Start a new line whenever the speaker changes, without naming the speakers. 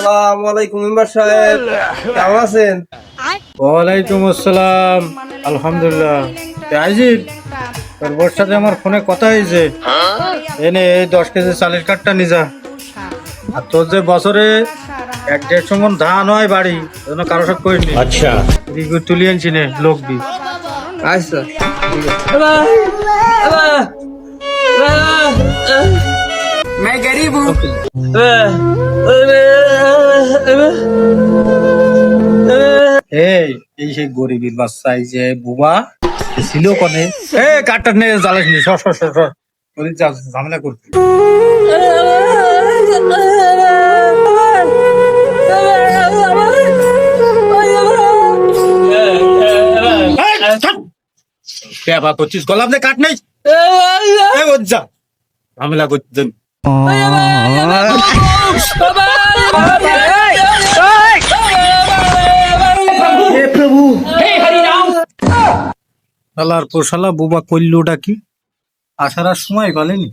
আসসালামু আলাইকুম মেম্বার সাহেব, কেমন আছেন?
ওয়ালাইকুম আসসালাম। আলহামদুলিল্লাহ। আজিব, তোর বোর সাথে আমার ফোনে কথা হয়েছে। এনে এই 10 কেজি চালের কাঠটা নিজা। আর তোর যে বছরে 1-1.5 মণ ধান হয় বাড়ি, ওজন্য কারো সাথে কইনি। আচ্ছা, তুলি আনছি নে লোক দি।
আচ্ছা मैं गरीब हूँ।
এই এই সেই গরিবের বাচ্চা, এই যে বুবা ছিল কনে। কাঠটা নিয়ে জ্বালাস নি, সর সর সর সর। ওদের ঝামেলা করবি। ব্যাপার করছিস, গলাম দে, কাঠ নেই। যা ঝামেলা করছেন। শালার পোশালা বুবা করলোটা কি? আসার আর সময় পালেনি।